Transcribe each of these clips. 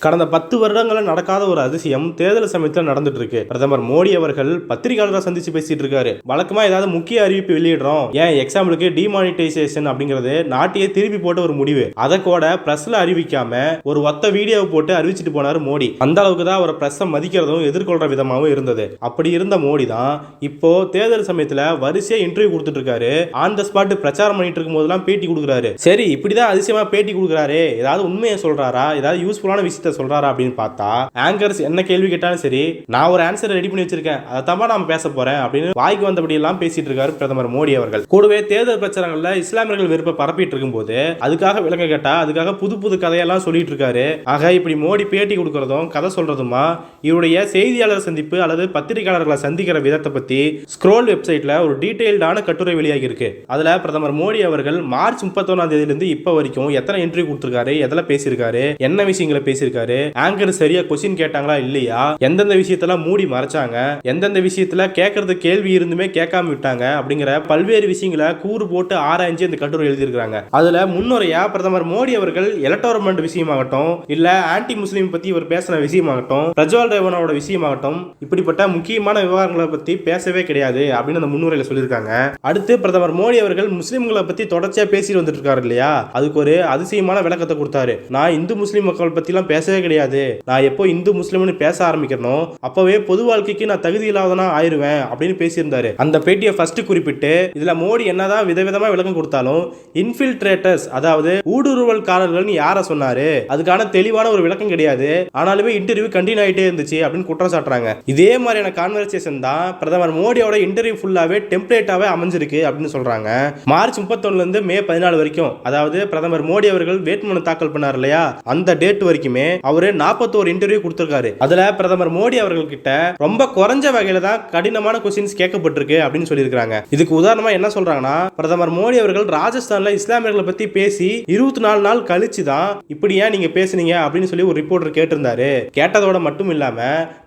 கடந்த 10 வருடங்களில் நடக்காத ஒரு அதிசயம் தேர்தல் சமயத்தில் நடந்துட்டு இருக்கு. பிரதமர் மோடி அவர்கள் பத்திரிகையாளரை சந்திச்சு பேசிட்டு இருக்காரு. வழக்கமா ஏதாவது முக்கிய அறிவிப்பு வெளியிடுறோம், ஏன் எக்ஸாம்பிளுக்கு டிமானிட்டைசேஷன் அப்படிங்கிறது நாட்டையே திருப்பி போட்ட ஒரு முடிவு, அதை கூட பிரஸ்ல அறிவிக்காம ஒரு ஒத்த வீடியோவை போட்டு அறிவிச்சிட்டு போனாரு மோடி. அந்த அளவுக்கு தான் அவரை பிரஸ் மதிக்கிறதும் எதிர்கொள்ற விதமாகவும் இருந்தது. அப்படி இருந்த மோடி தான் இப்போ தேர்தல் சமயத்தில் வரிசையா இன்டர்வியூ கொடுத்துட்டு இருக்காரு. ஆன் த ஸ்பாட் பிரச்சாரம் பண்ணிட்டு இருக்கும் போதெல்லாம் பேட்டி கொடுக்குறாரு. சரி, இப்படிதான் அதிசயமா பேட்டி கொடுக்குறாரு, ஏதாவது உண்மையை சொல்றாரா, ஏதாவது யூஸ்ஃபுல்லான விஷயத்த சொல்றாரா அப்படின்னு பார்த்தா, ஆங்கர்ஸ் என்ன கேள்வி கேட்டாலும் சரி, நான் ஒரு ஆன்சர் ரெடி பண்ணி வச்சிருக்கேன், அதை தான் நான் பேச போறேன் அப்படின்னு வாய்க்கு வந்தபடி எல்லாம் பேசிட்டு இருக்காரு பிரதமர் மோடி அவர்கள். கூடவே தேர்தல் பிரச்சாரங்கள்ல இஸ்லாமியர்கள் வெறுப்பை பரப்பிட்டு இருக்கும் போது அதுக்காக விளங்க கேட்டா அதுக்காக புது புது கதையெல்லாம் சொல்லிட்டு இருக்காரு. ஆக இப்படி மோடி பேட்டி கொடுக்கறதும் கதை சொல்றதுமா இவருடைய செய்தியாளர் சந்திப்பு அல்லது பத்திரிகையாளர்களை சந்திக்கிற விதத்தை பத்தி ஸ்க்ரோல் வெப்சைட்ல ஒரு டீடைல்டான கட்டுரை வெளியாகி இருக்கு. அதுல பிரதமர் மோடி அவர்கள் மார்ச் 31ஆம் தேதியிலிருந்து இப்ப வரைக்கும் எத்தனை இன்டர்வியூ கொடுத்திருக்காரு, எதில் பேசியிருக்காரு, என்ன விஷயங்களை பேசியிருக்காரு, ஆங்கர் சரியா கொஸ்டின் கேட்டாங்களா இல்லையா, எந்தெந்த விஷயத்தெல்லாம் மூடி மறைச்சாங்க, எந்தெந்த விஷயத்துல கேட்கறது கேள்வி இருந்துமே கேட்காம விட்டாங்க அப்படிங்கிற பல்வேறு விஷயங்களை கூறு போட்டு ஆராய்ச்சி இந்த கட்டுரை எழுதியிருக்காங்க. அதுல முன்னுரையா பிரதமர் மோடி அவர்கள் எலக்டோரல் விஷயமாகட்டும், இல்ல ஆன்டி முஸ்லீம் பத்தி இவர் பேசின விஷயமாகட்டும், பிரஜ்வால் ரேவண்ணாவோட விஷயமாகட்டும், இப்படிப்பட்ட முக்கியமான விவகாரங்களை பத்தி பேசவே கிடையாது அப்படின்னு அந்த முன்னுரையில சொல்லியிருக்காங்க. அடுத்து பிரதமர் மோடி அவர்கள் முஸ்லீம்களை பத்தி தொடர்ச்சியா பேசிட்டு வந்துட்டு இருக்காரு இல்லையா, அதுக்கு ஒரு அதிசயமான விளக்கத்தை கொடுத்தாரு. நான் இந்து முஸ்லீம் மக்கள் பத்தி எல்லாம் பேசவே கிடையாது, நான் எப்போ இந்து முஸ்லிம்னு பேச ஆரம்பிக்கிறனோ அப்பவே பொது வாழ்க்கைக்கு நான் தகுதி இல்லாதவனா ஆயிருவேன் அப்படின்னு பேசியிருந்தாரு. அந்த பேட்டியை ஃபர்ஸ்ட் குறிப்பிட்டு இதுல மோடி என்னதான் விதவிதமா விளக்கம் கொடுத்தாலும் இன்ஃபில்ட்ரேட்டர்ஸ், அதாவது ஊடுருவல்காரர்கள்னு யாரை சொன்னாரு, அதுக்கான தெளிவான ஒரு விளக்கம் கிடையாது. ஆனாலுமே இன்டர்வியூ கண்டினியூ ஆயிட்டே இருந்துச்சு அப்படின்னு குற்றம் சாட்டுறாங்க. இதே மாதிரியான கான்வர்சேஷன் தான் பிரதமர் மோடியோட இன்டர்வியூ ஃபுல்லாவே டெம்ப்ளேட்டாவே அமைஞ்சிருக்கு அப்படின்னு சொல்றாங்க. மார்ச் 31 இருந்து மே 14 வரைக்கும், அதாவது பிரதமர் மோடி அவர்கள் வேட்புமனு தாக்கல் பண்ணார் இல்லையா, அந்த டேட் வரைக்குமே அவரு 41 இன்டர்வியூ கொடுத்திருக்காரு. அதுல பிரதமர் மோடி அவர்கள் கிட்ட ரொம்ப குறைஞ்ச வகையில தான் கடினமான கொஸ்டின்ஸ் கேட்கப்பட்டிருக்கு அப்படின்னு சொல்லியிருக்காங்க. இதுக்கு உதாரணமா என்ன சொல்றாங்கன்னா, பிரதமர் மோடி அவர்கள் ராஜஸ்தான்ல இஸ்லாமியர்களை பத்தி பேசி 24 நாள் கழிச்சு தான் இப்படி ஏன் நீங்க பேசுனீங்க அப்படின்னு சொல்லி ஒரு ரிப்போர்ட்டர் கேட்டிருந்தாரு. கேட்டதோட மட்டும் இல்லாம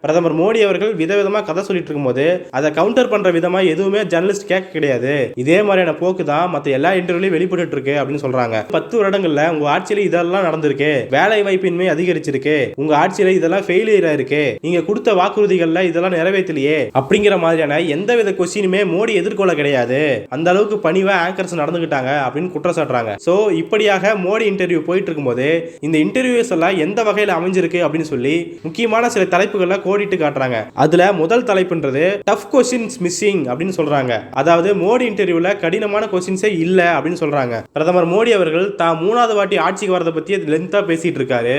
பிரதமர் மோடி அவர்கள் விதவிதமா கதை சொல்லிட்டு இருக்கும்போது அதை கவுண்டர் பண்ற விதமா எதுவுமே ஜர்னலிஸ்ட் கேட்க கிடையாது. இதே மாதிரியான போக்கு தான் மத்த எல்லா இன்டர்வியூலையும் வெளிப்பட்டு இருக்கு அப்படின்னு சொல்றாங்க. 10 வருடங்கள்ல உங்க ஆட்சியில இதெல்லாம் நடந்திருக்கு, வேலை வாய்ப்பின்மை அதிகரிச்சிருக்கு, உங்க ஆட்சியில இதெல்லாம் ஃபெயிலியர் ஆயிருக்கு, நீங்க கொடுத்த வாக்குறுதிகள்ல இதெல்லாம் நிறைவேற்றலையே அப்படிங்கிற மாதிரியான எந்தவித கொஸ்டினுமே மோடி எதிர்கொள்ள கிடையாது. அந்த அளவுக்கு பணிவா ஆங்கர்ஸ் நடந்துகிட்டாங்க அப்படின்னு குற்றம் சாட்டுறாங்க. சோ இப்படியாக மோடி இன்டர்வியூ போயிட்டு இருக்கும்போது இந்த இன்டர்வியூஸ் எல்லாம் எந்த வகையில் அமைஞ்சிருக்கு அப்படின்னு சொல்லி முக்கியமான சில தலைப்புகளை கோடிட்டு காட்டுறாங்க. அதுல முதல் தலைப்புன்றது டஃப் கொஸ்டின்ஸ் மிஸ்ஸிங் அப்படின்னு சொல்றாங்க. அதாவது மோடி இன்டர்வியூல கடினமான கொஸ்டின்ஸே இல்ல அப்படின்னு சொல்றாங்க. பிரதமர் மோடி அவர்கள் தான் 3வது வாட்டி ஆட்சிக்கு வரதை பத்தி லென்த்தா பேசிட்டு இருக்காரு.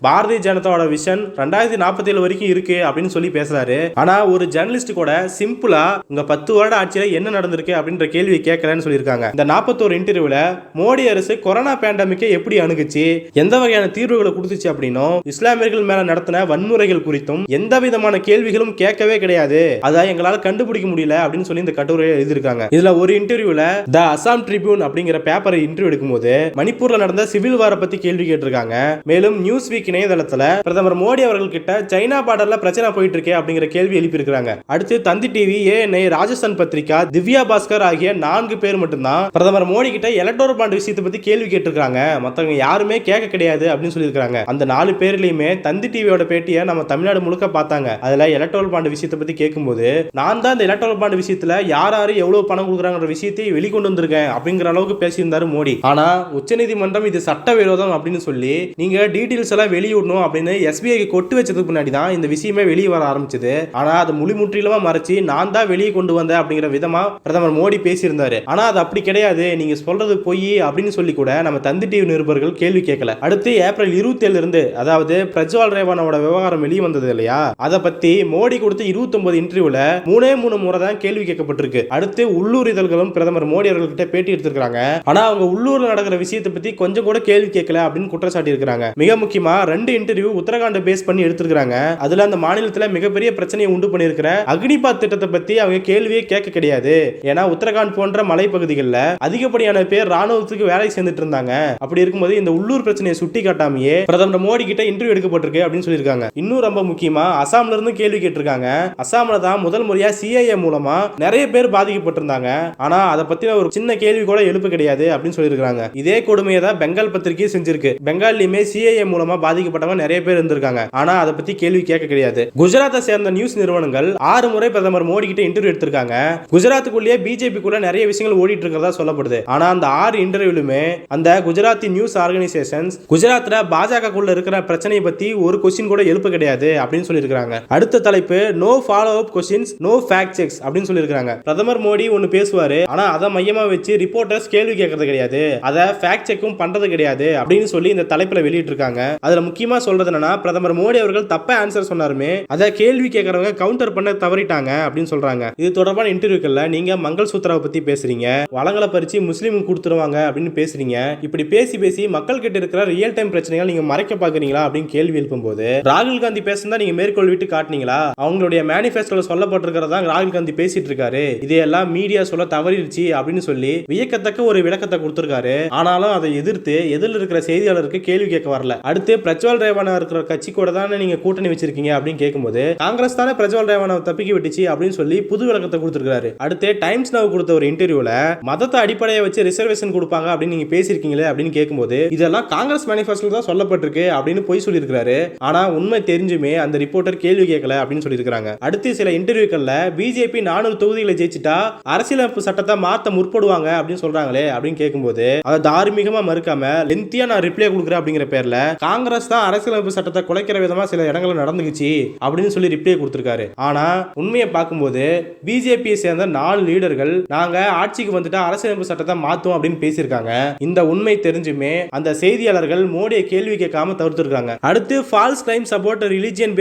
பாரதிய ஜனதாவோட விஷன் 2047 வரைக்கும் இருக்கு அப்படின்னு சொல்லி பேசுறாரு. ஆனா ஒரு ஜர்னலிஸ்ட் கூட சிம்பிளா உங்க 10 வருட ஆட்சியில என்ன நடந்திருக்கு அப்படின்ற கேள்வி கேட்கலன்னு சொல்லியிருக்காங்க. இந்த 41 இன்டர்வியூல மோடி அரசு கொரோனா பேண்டமிக்கை எப்படி அணுகுச்சு, எந்த வகையான தீர்வுகளை கொடுத்துச்சு அப்படின்னும், இஸ்லாமியர்கள் மேல நடத்தின வன்முறைகள் குறித்தும் எந்த விதமான கேள்விகளும் கேட்கவே கிடையாது, அதை எங்களால கண்டுபிடிக்க முடியல அப்படின்னு சொல்லி இந்த கட்டுரையை எழுதியிருக்காங்க. இதுல ஒரு இன்டர்வியூல த அசாம் ட்ரிபியூன் அப்படிங்கிற பேப்பரை இன்டர்வியூ எடுக்கும்போது மணிப்பூர்ல நடந்த சிவில் வார பத்தி கேள்வி கேட்டிருக்காங்க. மேலும் நியூஸ் வீக் இணையதளத்துல பிரதமர் மோடி அவர்கள் கிட்ட சைனா பார்டர்ல பிரச்சனை போயிட்டு இருக்கே அப்படிங்கிற கேள்வி எழுப்பி இருக்காங்க. அடுத்து தந்தி டிவி, ஏஎன்ஐ, ராஜஸ்தான் பத்திரிகா, திவ்யா பாஸ்கர் ஆகிய 4 பேர் மட்டும்தான் பிரதமர் மோடி கிட்ட எலக்டோரல் பாண்ட் விஷயத்தை பத்தி கேள்வி கேட்டிருக்காங்க, மத்தவங்க யாருமே கேட்க கிடையாது அப்படின்னு சொல்லியிருக்காங்க. அந்த 4 பேர்லயுமே தந்தி டிவியோட பேட்டியை நம்ம தமிழ்நாடு முழுக்க பார்த்தாங்க. அதுல எலக்டோரல் பாண்ட் விஷயத்தை பத்தி கேட்கும்போது நான் தான் இந்த எலக்டோரல் பாண்ட் விஷயத்துல யார் யாரு எவ்வளவு பணம் கொடுக்குறாங்க விஷயத்தை வெளிக்கொண்டு வந்திருக்கேன் அப்படிங்கிற அளவுக்கு பேசியிருந்தாரு மோடி. ஆனா உச்சநீதிமன்றம் இது சட்டவிரோதம் அப்படின்னு சொல்லி நீங்க டீடைல்ஸ் எல்லாம் வெளியிடணும் அப்படின்னு எஸ்பிஐக்கு கொட்டு வச்சதுக்கு முன்னாடி தான் இந்த விஷயமே வெளியே வர ஆரம்பிச்சது. ஆனா அது முற்றிலுமா மறைச்சு நான் தான் வெளியே கொண்டு வந்தேன் அப்படிங்கிற விதமா பிரதமர் மோடி பேசியிருந்தாரு. ஆனா அது அப்படி கிடையாது, நீங்க சொல்றது பொய் அப்படின்னு சொல்லி கூட நம்ம தந்தி டிவி நிருபர்கள் கேள்வி கேட்கல. அடுத்து ஏப்ரல் 27 இருந்து, அதாவது பிரஜ்வால் ரேவண்ணாவோட விவகாரம் வெளியே வந்தது இல்லையா, அதை பத்தி மோடி கொடுத்த 29 இன்டர்வியூல 3 முறை தான் கேள்வி கேட்கப்பட்டிருக்கு. அடுத்து உள்ளூர் இதழ்களும் பிரதமர் மோடி அவர்கள்கிட்ட பேட்டி எடுத்திருக்காங்க. ஆனா அவங்க உள்ளூர்ல நடக்கிற விஷயத்தை பத்தி கொஞ்சம் கூட கேள்வி கேட்கல அப்படின்னு குற்றச்சாட்டி இருக்காங்க. மிக முக்கியமா 2 இன்டர்வியூ உத்தரகாண்ட் பேஸ் பண்ணி எடுத்திருக்காங்க. அதுல அந்த மாநிலத்துல மிகப்பெரிய பிரச்சனையை உண்டு பண்ணியிருக்கிற அக்னிபாத் திட்டத்தை பத்தி அவங்க கேள்வியே கேட்க கிடையாது. ஏன்னா உத்தரகாண்ட் போன்ற மலைப்பகுதிகளில் அதிகப்படியான பேர் ராணுவத்துக்கு வேலை சேர்ந்துட்டு இருந்தாங்க. அப்படி இருக்கும்போது இந்த உள்ளூர் பிரச்சனையை சுட்டி காட்டாமையே பிரதமர் மோடி கிட்ட இன்டர்வியூ எடுக்கப்பட்டிருக்கு அப்படின்னு சொல்லியிருக்காங்க. இன்னும் ரொம்ப முக்கியமா அசாம்ல இருந்து கேள்வி கேட்டிருக்காங்க. அசாம்ல தான் முதல் முறையா சிஐஏ மூலமா நிறைய பேர் பாதிக்கப்பட்டிருந்தாங்க. ஆனா அதை பத்தின ஒரு சின்ன கேள்வி கூட எழுப்பு கிடையாது அப்படின்னு சொல்லியிருக்காங்க. இதே கொடுமையை தான் பெங்கால் பத்திரிகை செஞ்சிருக்கு. பெங்காலிலுமே சிஐஏ மூலமா பாதிக்கப்பட்ட பாதிக்கப்பட்டவங்க நிறைய பேர் இருந்திருக்காங்க. ஆனா அதை பத்தி கேள்வி கேட்க கிடையாது. குஜராத்தை சேர்ந்த நியூஸ் நிறுவனங்கள் 6 முறை பிரதமர் மோடி கிட்ட இன்டர்வியூ எடுத்திருக்காங்க. குஜராத்துக்குள்ளேயே பிஜேபிக்குள்ள நிறைய விஷயங்கள் ஓடிட்டு இருக்கிறதா சொல்லப்படுது. ஆனா அந்த 6 இன்டர்வியூலுமே அந்த குஜராத்தி நியூஸ் ஆர்கனைசேஷன்ஸ் குஜராத்ல பாஜகக்குள்ள இருக்கிற பிரச்சனையை பத்தி ஒரு கொஸ்டின் கூட எழுப்ப கிடையாது அப்படின்னு சொல்லியிருக்காங்க. அடுத்த தலைப்பு no follow up questions no fact checks அப்படின்னு சொல்லியிருக்காங்க. பிரதமர் மோடி ஒன்னு பேசுவாரு, ஆனா அதை மையமா வச்சு ரிப்போர்ட்டர்ஸ் கேள்வி கேட்கறது கிடையாது, அதை ஃபேக்ட் செக்கும் பண்றது கிடையாது அப்படின்னு சொல்லி இந்த தலைப்புல வெளியிட்டு இருக்காங்க. அதுல முக்கியமா சொல்றது என்னன்னா, பிரதமர் மோடி அவர்கள் தப்பா ஆன்சர் சொன்னாருமே அதை கேள்வி கேட்கறவங்க கவுண்டர் பண்ண தவறிட்டாங்க அப்படின்னு சொல்றாங்க. இது தொடர்பான இன்டர்வியூக்கள்ல நீங்க மங்கள் சூத்ராவை பத்தி பேசுறீங்க, வளங்களை பறிச்சு முஸ்லீம் கொடுத்துருவாங்க அப்படின்னு பேசுறீங்க. இப்படி பேசி பேசி மக்கள் கிட்ட இருக்கிற ரியல் டைம் பிரச்சனைகள் நீங்க மறைக்க பாக்குறீங்களா அப்படின்னு கேள்வி எழுப்பும் போது ராகுல் காந்தி பேசுறதா நீங்க மேற்கோள் விட்டு காட்டினீங்களா? அவங்களுடைய மேனிஃபெஸ்டோல சொல்லப்பட்டிருக்கிறதா ராகுல் காந்தி பேசிட்டு இருக்காரு, இதையெல்லாம் மீடியா சொல்ல தவறிடுச்சு அப்படின்னு சொல்லி வியக்கத்தக்க ஒரு விளக்கத்தை கொடுத்திருக்காரு. ஆனாலும் அதை எதிர்த்து எதிரில் இருக்கிற செய்தியாளருக்கு கேள்வி கேட்க வரல. அடுத்து பிரஜ்வல் ரேவானா இருக்கிற கட்சி கூட தானே நீங்க கூட்டணி வச்சிருக்கீங்க அப்படின்னு கேட்கும்போது காங்கிரஸ் தானே பிரஜ்வல் ரேவானாவை தப்பிக்க விட்டுச்சு அப்படின்னு சொல்லி புது விளக்கத்தை கொடுத்திருக்காரு. அடுத்து டைம்ஸ் நவ் கொடுத்த ஒரு இன்டர்வியூல மதத்தை அடிப்படையை வச்சு ரிசர்வேஷன் கொடுப்பாங்க அப்படின்னு நீங்க பேசிருக்கீங்களே அப்படின்னு கேட்கும்போது இதெல்லாம் காங்கிரஸ் மேனிஃபெஸ்டோல தான் சொல்லப்பட்டிருக்கு அப்படின்னு போய் சொல்லியிருக்காரு. ஆனா உண்மை தெரிஞ்சுமே அந்த ரிப்போர்ட்டர் கேள்வி கேட்கல அப்படின்னு சொல்லியிருக்காங்க. அடுத்து சில இன்டர்வியூக்கள்ல பிஜேபி 400 தொகுதிகளை ஜெயிச்சிட்டா அரசியலமைப்பு சட்டத்தை மாத்த முற்படுவாங்க அப்படின்னு சொல்றாங்களே அப்படின்னு கேட்கும்போது அதை தார்மீகமா மறுக்காம லென்த்தியா நான் ரிப்ளை கொடுக்குறேன் அப்படிங்கிற பேர்ல காங்கிரஸ் தான் அரசியலமைப்பு சட்டத்தை குலைக்கிற விதமா சில இடங்கள் நடந்துச்சு அப்படின்னு சொல்லி ரிப்ளை கொடுத்திருக்காரு. ஆனா உண்மையை பார்க்கும்போது பிஜேபியை சேர்ந்த 4 லீடர்கள் நாங்க ஆட்சிக்கு வந்துட்டா அரசியலமைப்பு சட்டத்தை மாத்துவோம் அப்படின்னு பேசியிருக்காங்க. இந்த உண்மை தெரிஞ்சுமே அந்த செய்தியாளர்கள் மோடியை கேள்வி கேட்காம தவிர்த்திருக்காங்க. அடுத்து false claims about religion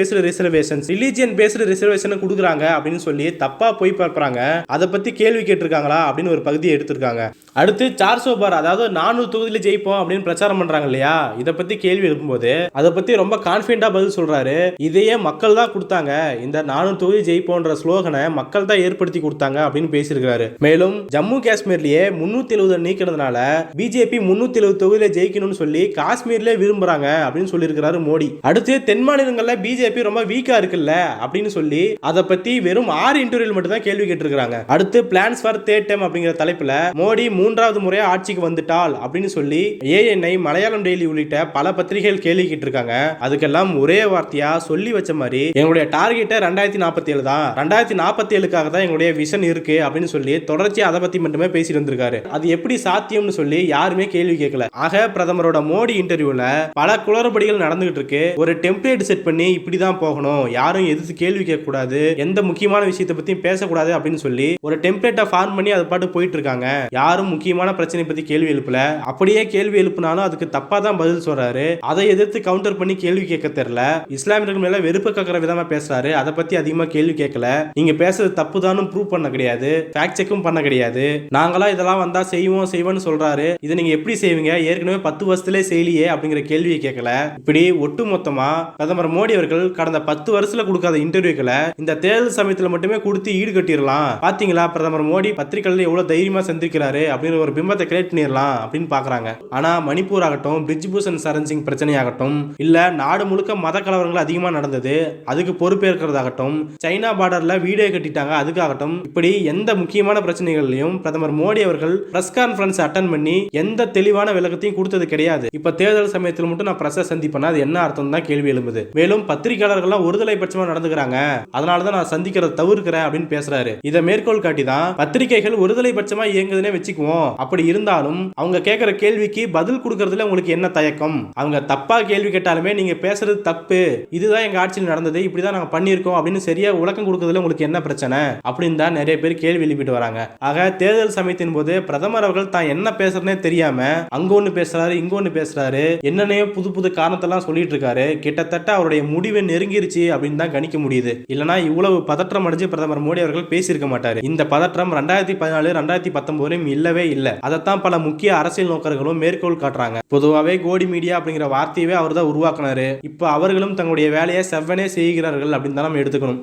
based reservation கொடுக்குறாங்க அப்படின்னு சொல்லி தப்பா போய் பார்க்கறாங்க. அதை பத்தி கேள்வி கேட்டிருக்காங்களா அப்படின்னு ஒரு பகுதியை எடுத்திருக்காங்க. அடுத்து 400 பார் அதாவது 400 தொகுதியில ஜெயிப்போம் அப்படின்னு பிரச்சாரம் பண்றாங்க இல்லையா, இதை பத்தி கேள்வி எழுப்பும்போது அதை பத்தி ரொம்ப கான்பிடண்டா பதில் சொல்றாரு. இதையே மக்கள் தான் கொடுத்தாங்க, இந்த 400 தொகுதி ஜெயிப்போன்ற ஸ்லோகனை மக்கள் தான் ஏற்படுத்தி கொடுத்தாங்க அப்படின்னு பேசியிருக்காரு. மேலும் ஜம்மு காஷ்மீர்லயே 370 நீக்கிறதுனால பிஜேபி 370 தொகுதியில ஜெயிக்கணும்னு சொல்லி காஷ்மீர்ல விரும்புறாங்க அப்படின்னு சொல்லியிருக்கிறாரு மோடி. அடுத்து தென் மாநிலங்கள்ல பிஜேபி ரொம்ப வீக்கா இருக்குல்ல அப்படின்னு சொல்லி அதை பத்தி வெறும் 6 இன்டர்வியூ மட்டும் தான் கேள்வி கேட்டிருக்காங்க. அடுத்து பிளான்ஸ் ஃபார் தேர்ட் டைம் அப்படிங்கிற தலைப்புல மோடி 3வது முறையா ஆட்சிக்கு வந்துட்டால் அப்படின்னு சொல்லி ஏஎன்ஐ, மலையாளம் டெய்லி உள்ளிட்ட பல பத்திரிகைகள் கேள்வி கேட்டிருக்காங்க. அதுக்கெல்லாம் ஒரே வார்த்தையா சொல்லி வச்ச மாதிரி எங்களுடைய டார்கெட் 2047 தான், 2047க்காக தான் எங்களுடைய விஷன் இருக்கு அப்படின்னு சொல்லி தொடர்ச்சி அதை பத்தி மட்டுமே பேசிட்டு வந்திருக்காரு. அது எப்படி சாத்தியம்னு சொல்லி யாருமே கேள்வி கேட்கல. ஆக பிரதமரோட மோடி இன்டர்வியூல பல குளறுபடிகள் நடந்துகிட்டு இருக்கு. ஒரு டெம்ப்ளேட் செட் பண்ணி இப்படிதான் போகணும், யாரும் எதிர்த்து கேள்வி கேட்க கூடாது, எந்த முக்கியமான விஷயத்தை பத்தி பேசக்கூடாது அப்படின்னு சொல்லி ஒரு டெம்ப்ளேட்டை ஃபார்ம் பண்ணி அது பாட்டு போயிட்டு இருக்காங்க. யாரும் முக்கியமான பிரச்சனை பத்தி கேள்வி எழுப்பல. அப்படியே கேள்வி எழுப்பினாலும் அதுக்கு தப்பா தான் பதில் சொல்றாரு. அதை எதிர்த்து கவுண்டர் பண்ணி கேள்வி கேட்க தெரியல. இஸ்லாமியர்கள் மேல வெறுப்பு கக்கிற விதமா பேசுறாரு. அதை பத்தி அதிகமா கேள்வி கேட்கல. நீங்க பேசுறது தப்பு தான் ப்ரூவ் பண்ண கிடையாது, ஃபேக்ட் செக்கும் பண்ண கிடையாது. நாங்களா இதெல்லாம் வந்தா செய்வோம்னு சொல்றாரு. இதை நீங்க எப்படி செய்வீங்க, ஏற்கனவே 10 வருஷத்திலே செய்யலையே அப்படிங்கிற கேள்வியை கேட்கல. இப்படி ஒட்டு மொத்தமா பிரதமர் மோடி அவர்கள் கடந்த 10 வருஷத்துல கொடுக்காத இன்டர்வியூக்களை இந்த தேர்தல் சமயத்துல மட்டுமே கொடுத்து ஈடு கட்டிடலாம். பாத்தீங்களா பிரதமர் மோடி பத்திரிகைகள் எவ்வளவு தைரியமா சந்திக்கிறாரு அப்படின்னு ஒரு பிம்பத்தை கிரியேட் பண்ணிடலாம் அப்படின்னு பாக்குறாங்க. ஆனா மணிப்பூர் ஆகட்டும், பிரிஜ்பூஷன் சரண் சிங் பிரச்சனை ஆகட்டும், இல்ல நாடு முழுக்க மத கலவரங்கள் அதிகமா நடந்தது அதுக்கு பொறுப்பேற்கிறதாகட்டும், சைனா பார்டர்ல வீடியோ கட்டிட்டாங்க அதுக்காகட்டும், இப்படி எந்த முக்கியமான பிரச்சனைகளையும் பிரதமர் மோடி அவர்கள் பிரஸ் கான்ஃபரன்ஸ் அட்டன் பண்ணி எந்த தெளிவான விளக்கத்தையும் கொடுத்தது கிடையாது. இப்ப தேர்தல் சமயத்தில் மட்டும் நான் பிரஸ் சந்திப்பேன், அது என்ன அர்த்தம் தான் கேள்வி எழும்புது. மேலும் பத்திரிகையாளர்கள் ஒருதலை பட்சமா நடந்துக்கிறாங்க, அதனாலதான் நான் சந்திக்கிறத தவிர்க்கிறேன் அப்படின்னு பேசுறாரு. இதை மேற்கோள் காட்டி தான் பத்திரிகைகள் ஒருதலை பட்சமா இயங்குதுன்னே வச்சுக்குவோம். அப்படி இருந்தாலும் அவங்க கேட்கிற கேள்விக்கு பதில் கொடுக்கறதுல உங்களுக்கு என்ன தயக்கம்? அவங்க தப்பா கேள்வி கேட்டாலுமே நீங்க பேசுறது தப்பு, இதுதான் எங்க ஆட்சியில் நடந்தது, இப்படிதான் நாங்க பண்ணியிருக்கோம் அப்படின்னு சரியா விளக்கம் கொடுக்கறதுல உங்களுக்கு என்ன பிரச்சனை அப்படின்னு தான் நிறைய பேர் கேள்வி எழுப்பிட்டு வராங்க. ஆக தேர்தல் சமயத்தின் போது பிரதமர் அவர்கள் தான் என்ன பேசுறதுனே தெரியாம அங்க ஒண்ணு பேசுறாரு, இங்க ஒண்ணு பேசுறாரு, என்னன்னே புது புது காரணத்தெல்லாம் சொல்லிட்டு இருக்காரு. கிட்டத்தட்ட அவருடைய முடிவை நெருங்கிருச்சு அப்படின்னு தான் கணிக்க முடியுது. இல்லனா இவ்வளவு பதற்றம் அடைஞ்சு பிரதமர் மோடி அவர்கள் பேசியிருக்க மாட்டாரு. இந்த பதற்றம் 2014 2019 இல்லவே இல்லை. அதைத்தான் பல முக்கிய அரசியல் நோக்கர்களும் மேற்கோள் காட்டுறாங்க. பொதுவாகவே கோடி மீடியா அப்படிங்கிற வார்த்தையவே அவர் தான் உருவாக்குனாரு. இப்ப அவர்களும் தங்களுடைய வேலையை செவ்வனே செய்கிறார்கள் அப்படின்னு தான் நம்ம எடுத்துக்கணும்.